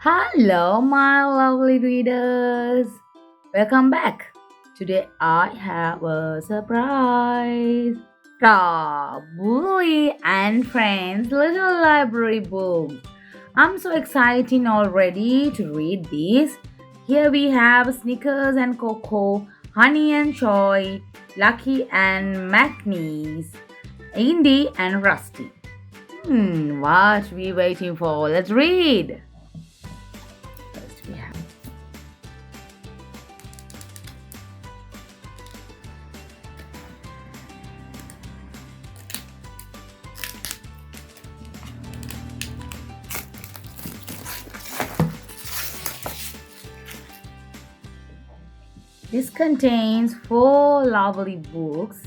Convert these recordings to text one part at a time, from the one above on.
Hello, my lovely readers. Welcome back. Today I have a surprise. BLUEY and Friends Little Library Book. I'm so excited already to read this. Here we have Snickers and Coco, Honey and Joy, Lucky and Mackenzie, Indy and Rusty. What we waiting for? Let's read. First we have this contains 4 lovely books.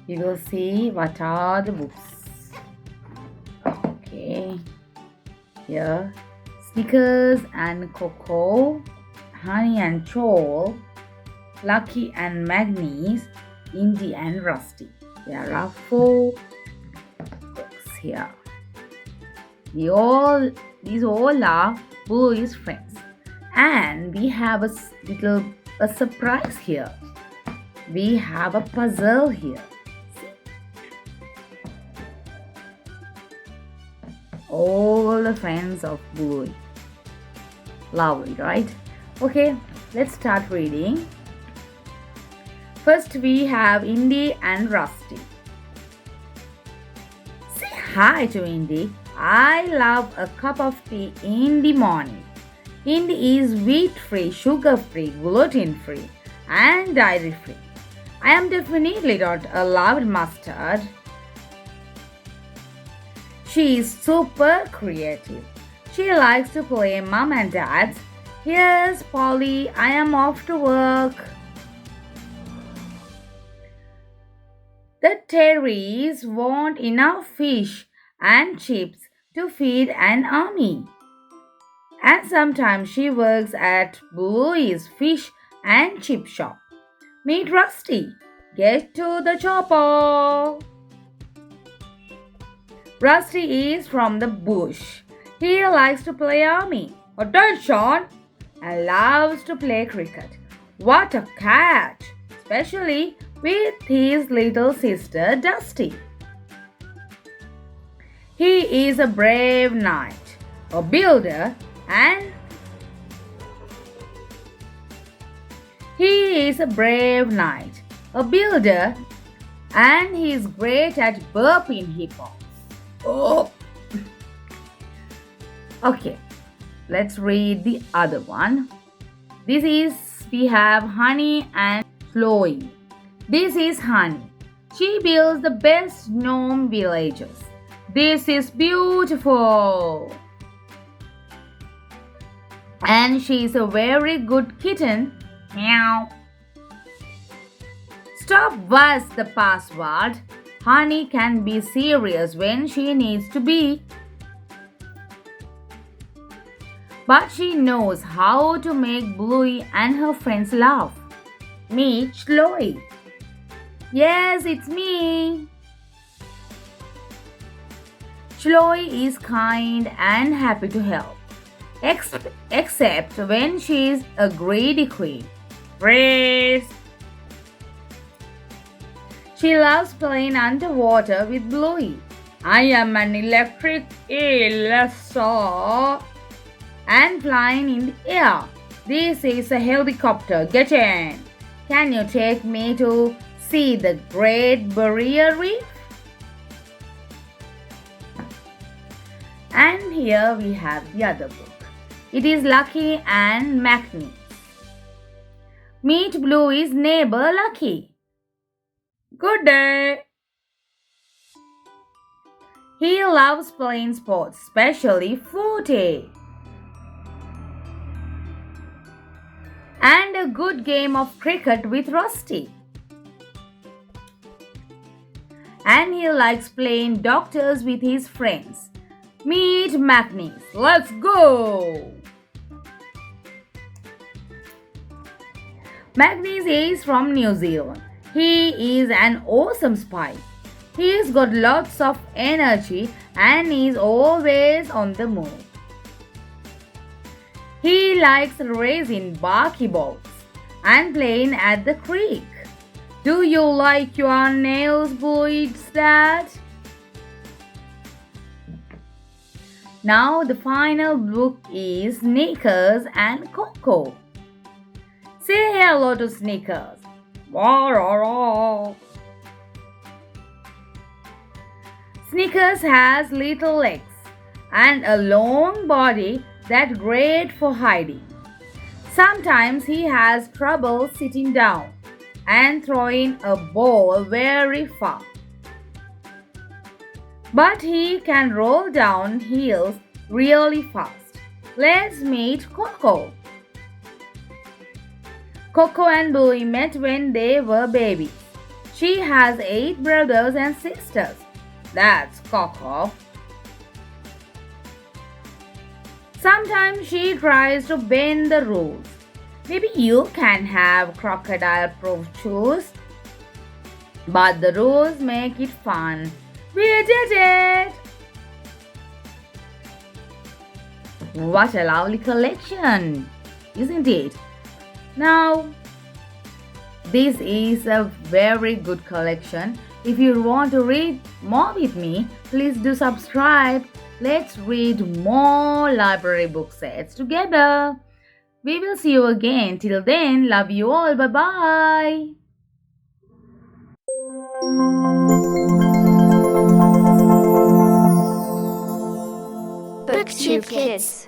We will see what are the books. Okay, here Snickers and Coco, Honey and Joel, Lucky and Magnus, Indy and Rusty. There are 4 books here. These all are BLUEY's friends, and we have a surprise here. We have a puzzle here. All the friends of BLUEY. Lovely, right? Okay, let's start reading. First we have Indy and Rusty. Say hi to Indy. I love a cup of tea in the morning. Indy is wheat-free, sugar-free, gluten-free, and dairy-free. I am definitely not a loud mustard. She is super creative. She likes to play mom and dad. Here's Polly, I am off to work. The Terrys want enough fish and chips to feed an army. And sometimes she works at BLUEY's fish and chip shop. Meet Rusty. Get to the chopper. Rusty is from the bush. He likes to play army. Attention! And loves to play cricket. What a catch! Especially with his little sister Dusty. He is a brave knight, a builder, and he is great at burping hippo. Oh. Okay, let's read the other one. We have Honey and Chloe. This is Honey. She builds the best gnome villages. This is beautiful. And she is a very good kitten. Meow. Stop was the password. Honey can be serious when she needs to be. But she knows how to make BLUEY and her friends laugh. Meet Chloe. Yes, it's me. Chloe is kind and happy to help. Except when she is a greedy queen. Freeze! She loves playing underwater with BLUEY. I am an electric eel, and flying in the air. This is a helicopter. Get in. Can you take me to see the Great Barrier Reef? And here we have the other book. It is Lucky and Mackenzie. Meet BLUEY's neighbor Lucky. Good day. He loves playing sports, especially footy. And a good game of cricket with Rusty. And he likes playing doctors with his friends. Meet Magnus. Let's go! Magnus is from New Zealand. He is an awesome spy. He's got lots of energy and is always on the move. He likes racing barky balls and playing at the creek. Do you like your nails bleached, Dad? Now the final book is Snickers and Coco. Say hello to Snickers. Wah, rah, rah. Snickers has little legs and a long body that's great for hiding. Sometimes he has trouble sitting down and throwing a ball very far. But he can roll down hills really fast. Let's meet Coco. Coco and BLUEY met when they were babies. She has 8 brothers and sisters. That's Coco. Sometimes she tries to bend the rules. Maybe you can have crocodile-proof shoes. But the rules make it fun. We did it! What a lovely collection, isn't it? Now, this is a very good collection. If you want to read more with me, please do subscribe. Let's read more library book sets together. We will see you again. Till then, love you all. Bye-bye. BookTube Kids.